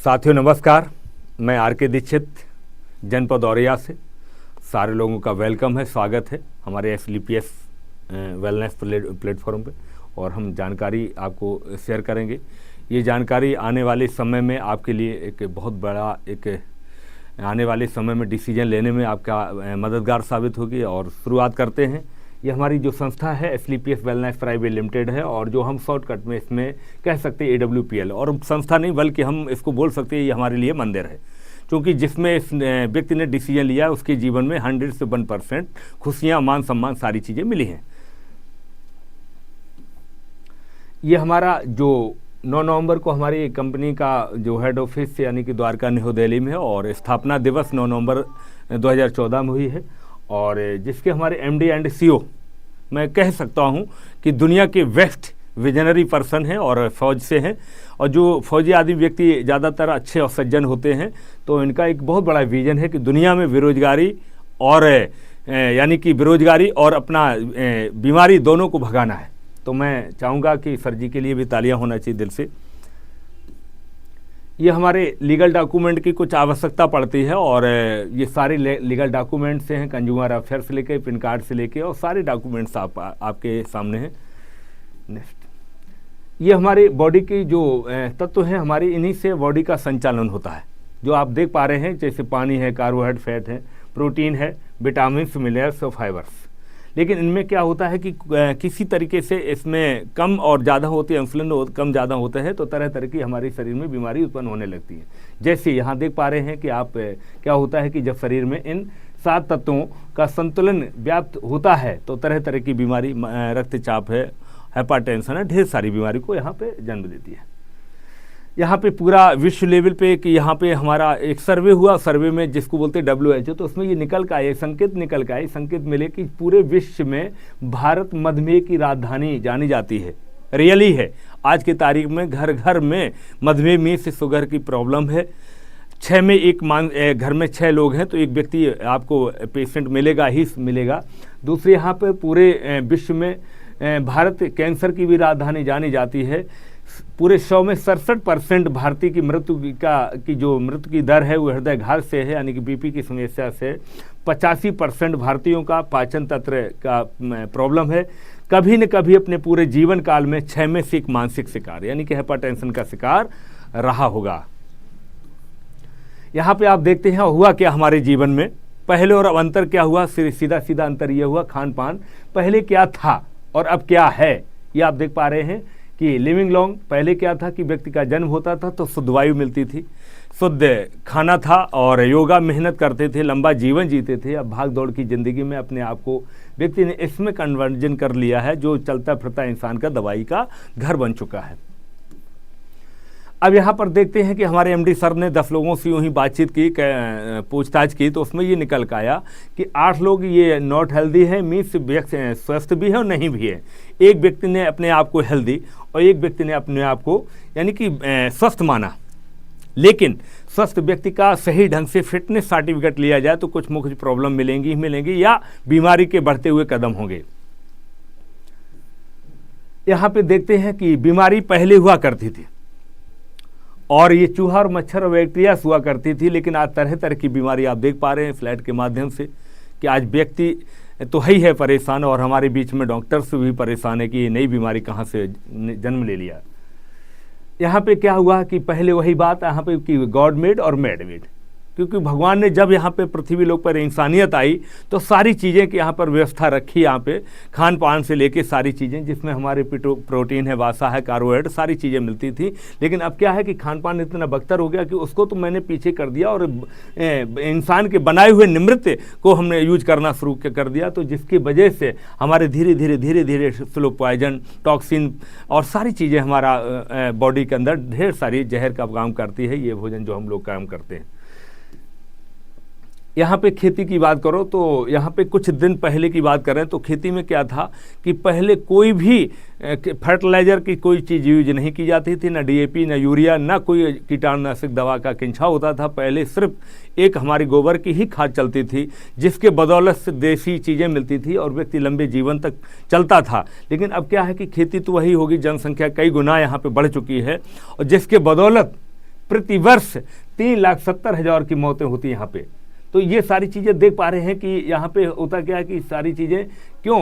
साथियों नमस्कार, मैं आर के दीक्षित जनपद औरैया से सारे लोगों का वेलकम है, स्वागत है हमारे SLPS वेलनेस प्लेटफॉर्म पे। और हम जानकारी आपको शेयर करेंगे। ये जानकारी आने वाले समय में आपके लिए एक बहुत बड़ा आने वाले समय में डिसीजन लेने में आपका मददगार साबित होगी। और शुरुआत करते हैं। ये हमारी जो संस्था है SLPS वेलनेस प्राइवेट लिमिटेड है, और जो हम शॉर्टकट में इसमें कह सकते हैं AWPL, और संस्था नहीं बल्कि हम इसको बोल सकते हैं ये हमारे लिए मंदिर है, क्योंकि जिसमें इस व्यक्ति ने डिसीजन लिया उसके जीवन में 100 से 1% खुशियाँ, मान सम्मान सारी चीज़ें मिली हैं। ये हमारा जो 9 नवंबर को हमारी कंपनी का जो हेड ऑफिस यानी कि द्वारका न्यू दिल्ली में है, और स्थापना दिवस 9 नवंबर 2014 में हुई है, और जिसके हमारे MD एंड CEO मैं कह सकता हूं कि दुनिया के बेस्ट विजनरी पर्सन हैं और फौज से हैं। और जो फौजी आदि व्यक्ति ज़्यादातर अच्छे और सज्जन होते हैं, तो इनका एक बहुत बड़ा विजन है कि दुनिया में बेरोजगारी और यानी कि बेरोजगारी और अपना बीमारी दोनों को भगाना है। तो मैं चाहूँगा कि सर जी के लिए भी तालियां होना चाहिए दिल से। ये हमारे लीगल डॉक्यूमेंट की कुछ आवश्यकता पड़ती है, और ये सारे लीगल डॉक्यूमेंट से हैं, कंज्यूमर अफेयर से लेके पिन कार्ड से लेके, और सारे डॉक्यूमेंट्स आपके सामने हैं। नेक्स्ट, ये हमारी बॉडी की जो तत्व हैं, हमारी इन्हीं से बॉडी का संचालन होता है। जो आप देख पा रहे हैं, जैसे पानी है, कार्बोहाइड्रेट, फैट है, प्रोटीन है, विटामिन, मिनरल्स और फाइबर्स। लेकिन इनमें क्या होता है कि किसी तरीके से इसमें कम और ज़्यादा होती है, इंसुलिन कम ज़्यादा होता है, तो तरह तरह की हमारे शरीर में बीमारी उत्पन्न होने लगती है। जैसे यहाँ देख पा रहे हैं कि आप क्या होता है कि जब शरीर में इन 7 तत्वों का संतुलन व्याप्त होता है, तो तरह तरह की बीमारी, रक्तचाप है, हाइपरटेंशन है, ढेर सारी बीमारी को यहाँ पे जन्म देती है। यहाँ पे पूरा विश्व लेवल पे कि यहाँ पे हमारा एक सर्वे हुआ, सर्वे में जिसको बोलते हैं WHO, तो उसमें ये निकल के आए, संकेत निकल के आए, संकेत मिले कि पूरे विश्व में भारत मधुमेह की राजधानी जानी जाती है। रियली है, आज की तारीख में घर घर में मधुमेह में से शुगर की प्रॉब्लम है। 6 में एक घर में 6 लोग हैं, तो एक व्यक्ति आपको पेशेंट मिलेगा ही मिलेगा। दूसरे यहाँ पर पूरे विश्व में भारत कैंसर की भी राजधानी जानी जाती है। पूरे 100 में 67% भारतीय की मृत्यु की दर है वो हृदयघात से है, यानी कि BP की समस्या से। 85% भारतीयों का पाचन तंत्र का प्रॉब्लम है। कभी न कभी अपने पूरे जीवन काल में 6 में से एक मानसिक शिकार यानी कि हाइपरटेंशन का शिकार रहा होगा। यहाँ पे आप देखते हैं हुआ क्या हमारे जीवन में, पहले और अब अंतर क्या हुआ। सीधा सीधा अंतर यह हुआ, खान पान पहले क्या था और अब क्या है, ये आप देख पा रहे हैं कि लिविंग लॉन्ग, पहले क्या था कि व्यक्ति का जन्म होता था तो शुद्ध वायु मिलती थी, शुद्ध खाना था, और योगा मेहनत करते थे, लंबा जीवन जीते थे। अब भाग दौड़ की ज़िंदगी में अपने आप को व्यक्ति ने इसमें कन्वर्जन कर लिया है, जो चलता फिरता इंसान का दवाई का घर बन चुका है। अब यहाँ पर देखते हैं कि हमारे MD सर ने 10 लोगों से यूँ ही बातचीत की, पूछताछ की, तो उसमें ये निकल कर आया कि 8 लोग ये नॉट हेल्दी है, मीन्स स्वस्थ भी है और नहीं भी है। एक व्यक्ति ने अपने आप को हेल्दी और एक व्यक्ति ने अपने आप को यानी कि स्वस्थ माना। लेकिन स्वस्थ व्यक्ति का सही ढंग से फिटनेस सर्टिफिकेट लिया जाए तो कुछ मुख्य प्रॉब्लम मिलेंगी या बीमारी के बढ़ते हुए कदम होंगे। यहाँ पे देखते हैं कि बीमारी पहले हुआ करती थी, और ये चूहा और मच्छर और बैक्टीरिया हुआ करती थी, लेकिन आज तरह तरह की बीमारी आप देख पा रहे हैं फ्लैट के माध्यम से कि आज व्यक्ति तो है परेशान, और हमारे बीच में डॉक्टर्स भी परेशान है कि ये नई बीमारी कहाँ से जन्म ले लिया। यहाँ पे क्या हुआ कि पहले वही बात यहाँ पे कि गॉड मेड और मैड मेड, क्योंकि भगवान ने जब यहाँ पे पृथ्वी लोक पर इंसानियत आई तो सारी चीज़ें की यहाँ पर व्यवस्था रखी, यहाँ पे खान पान से लेके सारी चीज़ें, जिसमें हमारे प्रोटीन है, वासा है, कार्बोहाइड्रेट, सारी चीज़ें मिलती थी। लेकिन अब क्या है कि खान पान इतना बदतर हो गया कि उसको तो मैंने पीछे कर दिया, और इंसान के बनाए हुए निमृत्य को हमने यूज करना शुरू कर दिया, तो जिसकी वजह से हमारे धीरे धीरे स्लो पॉइजन, टॉक्सिन और सारी चीज़ें हमारा बॉडी के अंदर ढेर सारी जहर का काम करती है ये भोजन जो हम लोग काम करते हैं। यहाँ पे खेती की बात करो तो यहाँ पे कुछ दिन पहले की बात करें तो खेती में क्या था कि पहले कोई भी फर्टिलाइज़र की कोई चीज़ यूज नहीं की जाती थी, ना DAP, ना यूरिया, ना कोई कीटाणुनाशक दवा का किंछा होता था। पहले सिर्फ एक हमारी गोबर की ही खाद चलती थी, जिसके बदौलत से देसी चीज़ें मिलती थी और व्यक्ति लंबे जीवन तक चलता था। लेकिन अब क्या है कि खेती तो वही होगी, जनसंख्या कई गुना यहाँ पर बढ़ चुकी है, और जिसके बदौलत प्रतिवर्ष 3,70,000 की मौतें होती हैं यहाँ पे। तो ये सारी चीज़ें देख पा रहे हैं कि यहाँ पे होता क्या है कि सारी चीज़ें क्यों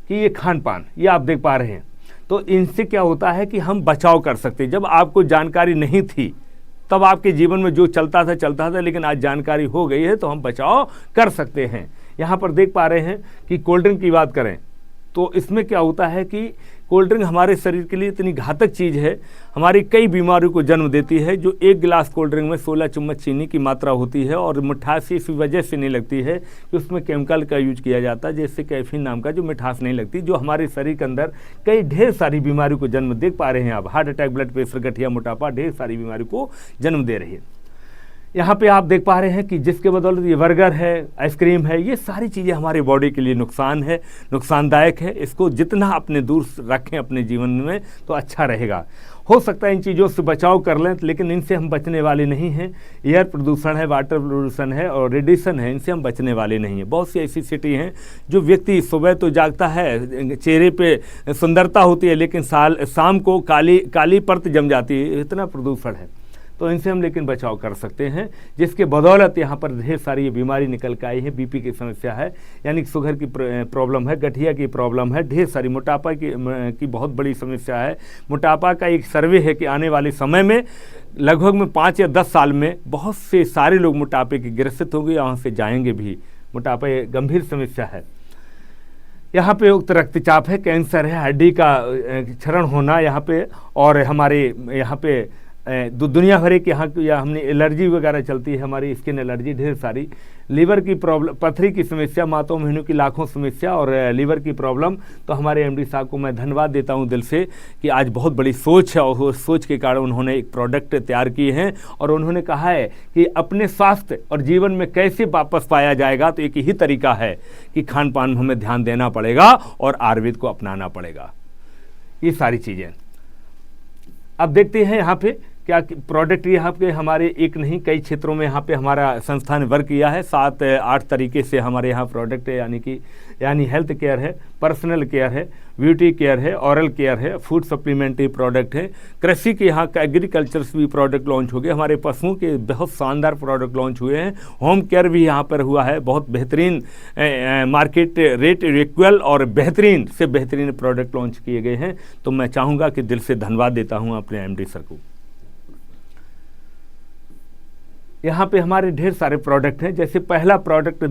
कि ये खान पान, ये आप देख पा रहे हैं। तो इनसे क्या होता है कि हम बचाव कर सकते हैं। जब आपको जानकारी नहीं थी तब आपके जीवन में जो चलता था, लेकिन आज जानकारी हो गई है तो हम बचाव कर सकते हैं। यहाँ पर देख पा रहे हैं कि कोल्ड ड्रिंक की बात करें तो इसमें क्या होता है कि कोल्ड ड्रिंक हमारे शरीर के लिए इतनी घातक चीज़ है, हमारी कई बीमारियों को जन्म देती है। जो एक गिलास कोल्ड ड्रिंक में 16 चम्मच चीनी की मात्रा होती है और मिठास इस वजह से नहीं लगती है कि उसमें केमिकल का यूज किया जाता है, जैसे कैफीन नाम का जो मिठास नहीं लगती, जो हमारे शरीर के अंदर कई ढेर सारी बीमारियों को जन्म देख पा रहे हैं आप। हार्ट अटैक, ब्लड प्रेशर, गठिया, मोटापा, ढेर सारी बीमारियों को जन्म दे रही है। यहाँ पे आप देख पा रहे हैं कि जिसके बदौलत ये बर्गर है, आइसक्रीम है, ये सारी चीज़ें हमारी बॉडी के लिए नुकसानदायक है। इसको जितना अपने दूर रखें अपने जीवन में तो अच्छा रहेगा। हो सकता है इन चीज़ों से बचाव कर लें, लेकिन इनसे हम बचने वाले नहीं हैं। एयर प्रदूषण है, वाटर प्रदूषण है और रेडिएशन है, इनसे हम बचने वाले नहीं हैं। बहुत सी ऐसी सिटी हैं जो व्यक्ति सुबह तो जागता है, चेहरे पे सुंदरता होती है, लेकिन शाम को काली परत जम जाती है, इतना प्रदूषण है। तो इनसे हम लेकिन बचाव कर सकते हैं, जिसके बदौलत यहाँ पर ढेर सारी ये बीमारी निकल के आई है। बीपी की समस्या है, यानी शुगर की प्रॉब्लम है, गठिया की प्रॉब्लम है, ढेर सारी मोटापा की बहुत बड़ी समस्या है। मोटापा का एक सर्वे है कि आने वाले समय में लगभग में 5 या 10 साल में बहुत से सारे लोग मोटापे के ग्रसित होंगे, यहाँ से जाएंगे भी। मोटापा एक गंभीर समस्या है। यहाँ पे उक्त रक्तचाप है, कैंसर है, हड्डी का क्षरण होना यहाँ पे, और हमारे यहाँ पे दुनिया भर के यहाँ या हमने एलर्जी वगैरह चलती है, हमारी स्किन एलर्जी, ढेर सारी लीवर की प्रॉब्लम, पथरी की समस्या, मातों महीनों की लाखों समस्या और लीवर की प्रॉब्लम। तो हमारे एमडी साहब को मैं धन्यवाद देता हूँ दिल से कि आज बहुत बड़ी सोच है और उस सोच के कारण उन्होंने एक प्रोडक्ट तैयार किए हैं और उन्होंने कहा है कि अपने स्वास्थ्य और जीवन में कैसे वापस पाया जाएगा। तो एक ही तरीका है कि खान पान में हमें ध्यान देना पड़ेगा और आयुर्वेद को अपनाना पड़ेगा। ये सारी चीज़ें अब देखते हैं यहाँ पे क्या प्रोडक्ट यहाँ पे हमारे एक नहीं कई क्षेत्रों में यहाँ पे हमारा संस्थान वर्क किया है। 7-8 तरीके से हमारे यहाँ प्रोडक्ट है, यानी हेल्थ केयर है, पर्सनल केयर है, ब्यूटी केयर है, ऑरल केयर है, फूड सप्लीमेंट्री प्रोडक्ट है, कृषि के यहाँ का एग्रीकल्चर भी प्रोडक्ट लॉन्च हो गए, हमारे पशुओं के बहुत शानदार प्रोडक्ट लॉन्च हुए हैं, होम केयर भी यहाँ पर हुआ है, बहुत बेहतरीन मार्केट रेट इक्वल और बेहतरीन से बेहतरीन प्रोडक्ट लॉन्च किए गए हैं। तो मैं चाहूँगा कि दिल से धन्यवाद देता हूँ अपने एमडी सर को। यहाँ पे हमारे ढेर सारे प्रोडक्ट हैं। जैसे पहला प्रोडक्ट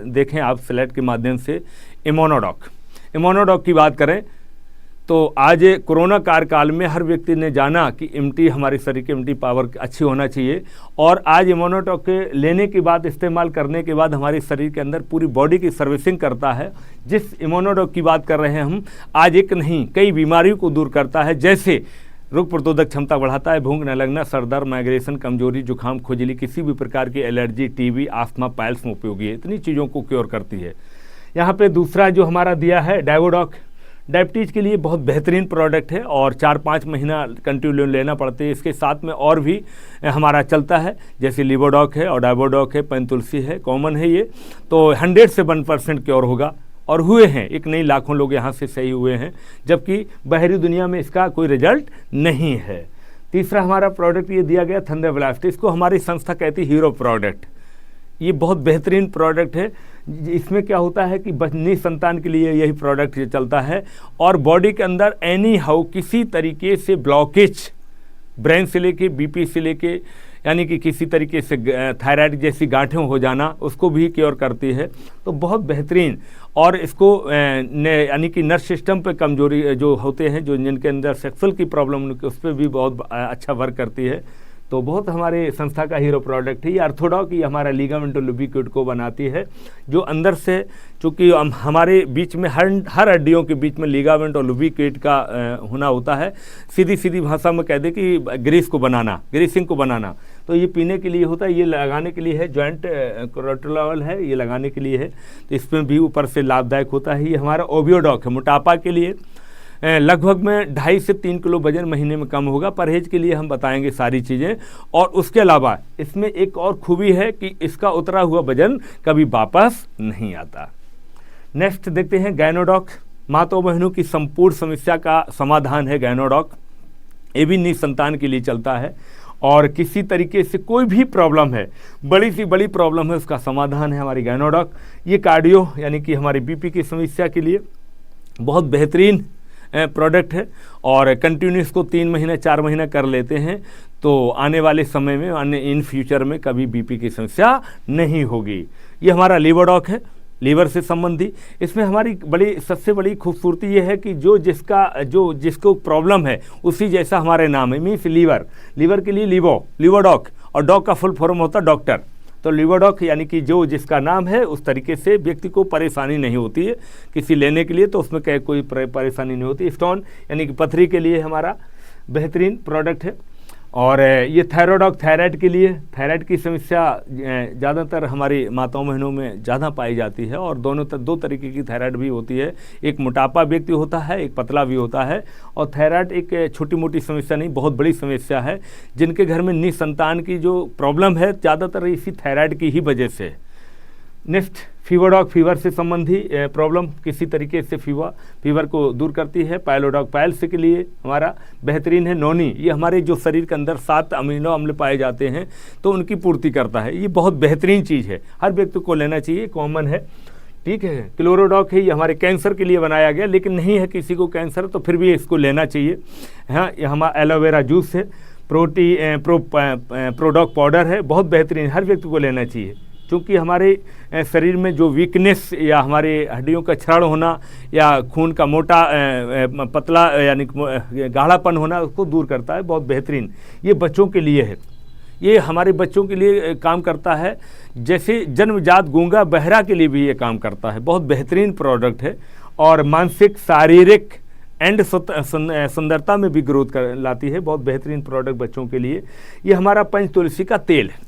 देखें आप स्लाइड के माध्यम से, इम्यूनोडॉक की बात करें तो आज कोरोना कार्यकाल में हर व्यक्ति ने जाना कि इम्यूनिटी, हमारे शरीर की इम्यूनिटी पावर अच्छी होना चाहिए, और आज इम्यूनोडॉक के लेने के बाद, इस्तेमाल करने के बाद हमारे शरीर के अंदर पूरी बॉडी की सर्विसिंग करता है। जिस इम्यूनोडॉक की बात कर रहे हैं हम, आज एक नहीं कई बीमारियों को दूर करता है, जैसे रोग प्रतिरोधक क्षमता बढ़ाता है, भूख न लगना, सर दर्द, माइग्रेशन, कमजोरी, जुकाम, खुजली, किसी भी प्रकार की एलर्जी, टीबी, आस्थमा, पाइल्स में उपयोगी है, इतनी चीज़ों को क्योर करती है। यहाँ पे दूसरा जो हमारा दिया है डायवोडॉक, डायबिटीज़ के लिए बहुत बेहतरीन प्रोडक्ट है और 4-5 महीना कंटिन्यू लेना पड़ते हैं। इसके साथ में और भी हमारा चलता है, जैसे लिवोडॉक है और डायवोडॉक है, पेनतुलसी है, कॉमन है ये। तो 100 से 1% क्योर होगा और हुए हैं, एक नहीं लाखों लोग यहाँ से सही हुए हैं, जबकि बाहरी दुनिया में इसका कोई रिजल्ट नहीं है। तीसरा हमारा प्रोडक्ट ये दिया गया थंडरब्लास्ट, इसको हमारी संस्था कहती है हीरो प्रोडक्ट। ये बहुत बेहतरीन प्रोडक्ट है। इसमें क्या होता है कि निसंतान के लिए यही प्रोडक्ट चलता है और बॉडी के अंदर एनी हाउ किसी तरीके से ब्लॉकेज, ब्रेन से लेके बीपी से लेके, यानी कि किसी तरीके से थायराइड जैसी गांठें हो जाना, उसको भी क्योर करती है। तो बहुत बेहतरीन, और इसको यानी कि नर्व सिस्टम पे कमजोरी जो होते हैं, जो जिनके अंदर सेक्सुअल की प्रॉब्लम, उस पर भी बहुत अच्छा वर्क करती है। तो बहुत हमारे संस्था का हीरो प्रोडक्ट है ये ऑर्थोडॉक। ये हमारा लिगामेंट और लुब्रिकेट को बनाती है, जो अंदर से, चूँकि हमारे बीच में हर हड्डियों के बीच में लिगामेंट और लुब्रिकेट का होना होता है। सीधी भाषा में कह दे कि ग्रीसिंग को बनाना। तो ये पीने के लिए होता है, ये लगाने के लिए है, जॉइंट कोलेस्ट्रॉल है, ये लगाने के लिए है। तो इसमें भी ऊपर से लाभदायक होता है। ये हमारा ओबियोडॉक है, मोटापा के लिए। लगभग में 2.5 से 3 किलो वजन महीने में कम होगा। परहेज के लिए हम बताएंगे सारी चीज़ें। और उसके अलावा इसमें एक और खूबी है कि इसका उतरा हुआ वजन कभी वापस नहीं आता। नेक्स्ट देखते हैं गायनोडॉक। माताओं बहनों की संपूर्ण समस्या का समाधान है गायनोडॉक। ये भी निसंतान के लिए चलता है और किसी तरीके से कोई भी प्रॉब्लम है, बड़ी सी बड़ी प्रॉब्लम है, उसका समाधान है हमारी गायनोडॉक। ये कार्डियो यानी कि हमारी बीपी की समस्या के लिए बहुत बेहतरीन प्रोडक्ट है और कंटिन्यूस को 3 महीने 4 महीने कर लेते हैं तो आने वाले समय में इन फ्यूचर में कभी बीपी की समस्या नहीं होगी। ये हमारा लीवरडॉक है, लीवर से संबंधी। इसमें हमारी सबसे बड़ी खूबसूरती ये है कि जिसको प्रॉब्लम है उसी जैसा हमारे नाम है, मीन्स लीवर के लिए लीवरडॉक, और डॉग का फुल फॉर्म होता है डॉक्टर। तो लीवरडॉक यानी कि जिसका नाम है उस तरीके से व्यक्ति को परेशानी नहीं होती है किसी लेने के लिए, तो उसमें कोई परेशानी नहीं होती। स्टोन यानी कि पथरी के लिए हमारा बेहतरीन प्रोडक्ट है। और ये थायराइड थायराइड के लिए, थायराइड की समस्या ज़्यादातर हमारी माताओं बहनों में ज़्यादा पाई जाती है और दो तरीके की थायराइड भी होती है, एक मोटापा व्यक्ति होता है, एक पतला भी होता है। और थायराइड एक छोटी मोटी समस्या नहीं, बहुत बड़ी समस्या है। जिनके घर में निसंतान की जो प्रॉब्लम है ज़्यादातर इसी थायराइड की ही वजह से। नेक्स्ट फीवरडॉक, फीवर से संबंधी प्रॉब्लम किसी तरीके से फीवर को दूर करती है। पाइलोडॉक पाइल्स के लिए हमारा बेहतरीन है। नोनी, ये हमारे जो शरीर के अंदर 7 अमीनो अम्ल पाए जाते हैं तो उनकी पूर्ति करता है। ये बहुत बेहतरीन चीज़ है, हर व्यक्ति को लेना चाहिए, कॉमन है, ठीक है। क्लोरोडॉक है, ये हमारे कैंसर के लिए बनाया गया, लेकिन नहीं है किसी को कैंसर तो फिर भी इसको लेना चाहिए। हाँ, ये हमारा एलोवेरा जूस है। प्रोडॉक पाउडर है, बहुत बेहतरीन, हर व्यक्ति को लेना चाहिए। क्योंकि हमारे शरीर में जो वीकनेस या हमारे हड्डियों का क्षरण होना या खून का मोटा पतला यानी गाढ़ापन होना उसको दूर करता है, बहुत बेहतरीन। ये बच्चों के लिए है, ये हमारे बच्चों के लिए काम करता है, जैसे जन्मजात गूंगा बहरा के लिए भी ये काम करता है, बहुत बेहतरीन प्रोडक्ट है। और मानसिक शारीरिक एंड सुंदरता में भी ग्रोथ लाती है, बहुत बेहतरीन प्रोडक्ट बच्चों के लिए। ये हमारा पंच तुलसी का तेल है।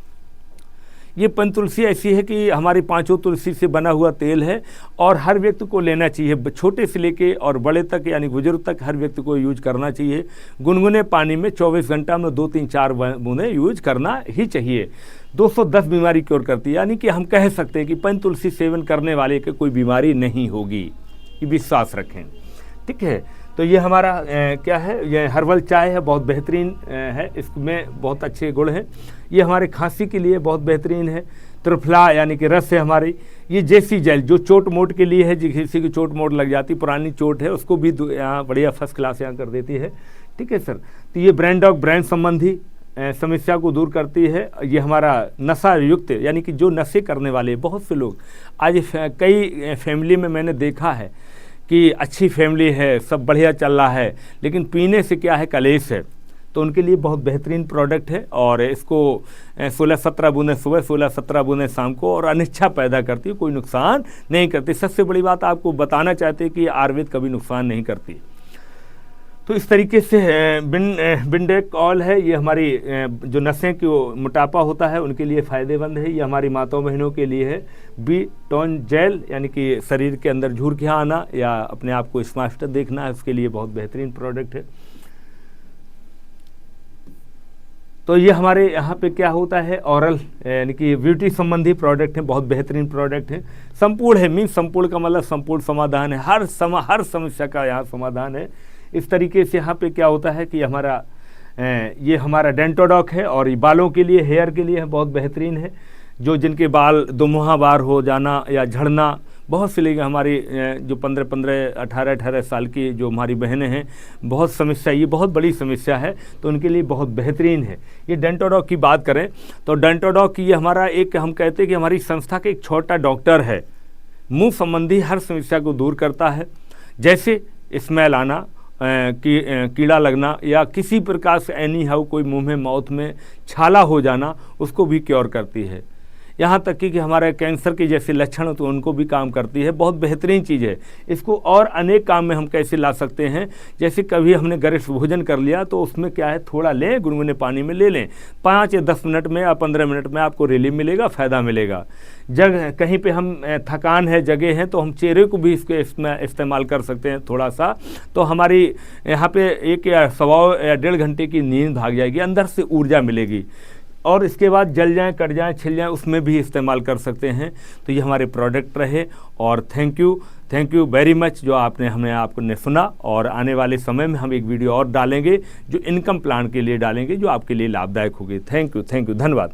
ये पंच तुलसी ऐसी है कि हमारी 5 तुलसी से बना हुआ तेल है और हर व्यक्ति को लेना चाहिए, छोटे से लेके और बड़े तक यानी बुजुर्ग तक हर व्यक्ति को यूज करना चाहिए। गुनगुने पानी में 24 घंटा में 2, 3, 4 बूंदें यूज करना ही चाहिए। 210 बीमारी क्योर करती है, यानी कि हम कह सकते हैं कि पंच तुलसी सेवन करने वाले के कोई बीमारी नहीं होगी, ये विश्वास रखें, ठीक है। तो ये हमारा क्या है, ये हर्बल चाय है, बहुत बेहतरीन है, इसमें बहुत अच्छे गुण हैं। ये हमारे खांसी के लिए बहुत बेहतरीन है। त्रिफला यानी कि रस है हमारी। ये जैसी जेल जो चोट मोट के लिए है, किसी की चोट मोट लग जाती, पुरानी चोट है, उसको भी यहाँ बढ़िया फर्स्ट क्लास यहाँ कर देती है, ठीक है सर। तो ये ब्रेन संबंधी समस्या को दूर करती है। ये हमारा नशा युक्त यानी कि जो नशे करने वाले बहुत से लोग आज कई फैमिली में मैंने देखा है कि अच्छी फैमिली है, सब बढ़िया चल रहा है, लेकिन पीने से क्या है, कलेश है, तो उनके लिए बहुत बेहतरीन प्रोडक्ट है। और इसको 16-17 बूंदें सुबह, 16-17 बूंदें शाम को, और अनिच्छा पैदा करती है, कोई नुकसान नहीं करती। सबसे बड़ी बात आपको बताना चाहते हैं कि आयुर्वेद कभी नुकसान नहीं करती। तो इस तरीके से बिंडेक ऑयल है, ये हमारी जो नसें की मोटापा होता है उनके लिए फ़ायदेमंद है। ये हमारी माताओं बहनों के लिए है। बी-टोन जेल यानी कि शरीर के अंदर झुर्रियाँ आना या अपने आप को स्मार्ट देखना है, उसके लिए बहुत बेहतरीन प्रोडक्ट है। तो ये हमारे यहाँ पे क्या होता है, ऑरल यानी कि ब्यूटी संबंधी प्रोडक्ट है, बहुत बेहतरीन प्रोडक्ट है। संपूर्ण है, मीन्स संपूर्ण का मतलब संपूर्ण समाधान है, हर समस्या का यहाँ समाधान है। इस तरीके से यहाँ पे क्या होता है कि ये हमारा डेंटोडॉक है और ये बालों के लिए, हेयर के लिए है, बहुत बेहतरीन है। जिनके बाल दुमुहा बार हो जाना या झड़ना, बहुत से लेकर हमारी जो 15-15, 18-18 साल की जो हमारी बहनें हैं, बहुत समस्या, ये बहुत बड़ी समस्या है, तो उनके लिए बहुत बेहतरीन है। ये डेंटोडॉक की बात करें तो डेंटोडॉक ये हमारा एक, हम कहते हैं कि हमारी संस्था का एक छोटा डॉक्टर है, मुंह संबंधी हर समस्या को दूर करता है, जैसे स्मेल आना, कीड़ा लगना या किसी प्रकार से एनी हाउ कोई मुंह में माउथ में छाला हो जाना, उसको भी क्योर करती है। यहाँ तक कि हमारे कैंसर के जैसे लक्षण हो तो उनको भी काम करती है, बहुत बेहतरीन चीज़ है। इसको और अनेक काम में हम कैसे ला सकते हैं, जैसे कभी हमने गरिष्ठ भोजन कर लिया तो उसमें क्या है, थोड़ा लें, गुनगुने पानी में ले लें, 5 या 10 मिनट में या 15 मिनट में आपको रिलीफ मिलेगा, फ़ायदा मिलेगा। कहीं पे हम थकान है, जगह है, तो हम चेहरे को भी इसके इस्तेमाल कर सकते हैं थोड़ा सा, तो हमारी यहाँ पे 1 या 1.25 या 1.5 घंटे की नींद भाग जाएगी, अंदर से ऊर्जा मिलेगी। और इसके बाद जल जाएं, कट जाएं, छिल जाएं, उसमें भी इस्तेमाल कर सकते हैं। तो ये हमारे प्रोडक्ट रहे और थैंक यू वेरी मच जो आपने सुना। और आने वाले समय में हम एक वीडियो और डालेंगे जो इनकम प्लान के लिए डालेंगे, जो आपके लिए लाभदायक होगी। थैंक यू, धन्यवाद।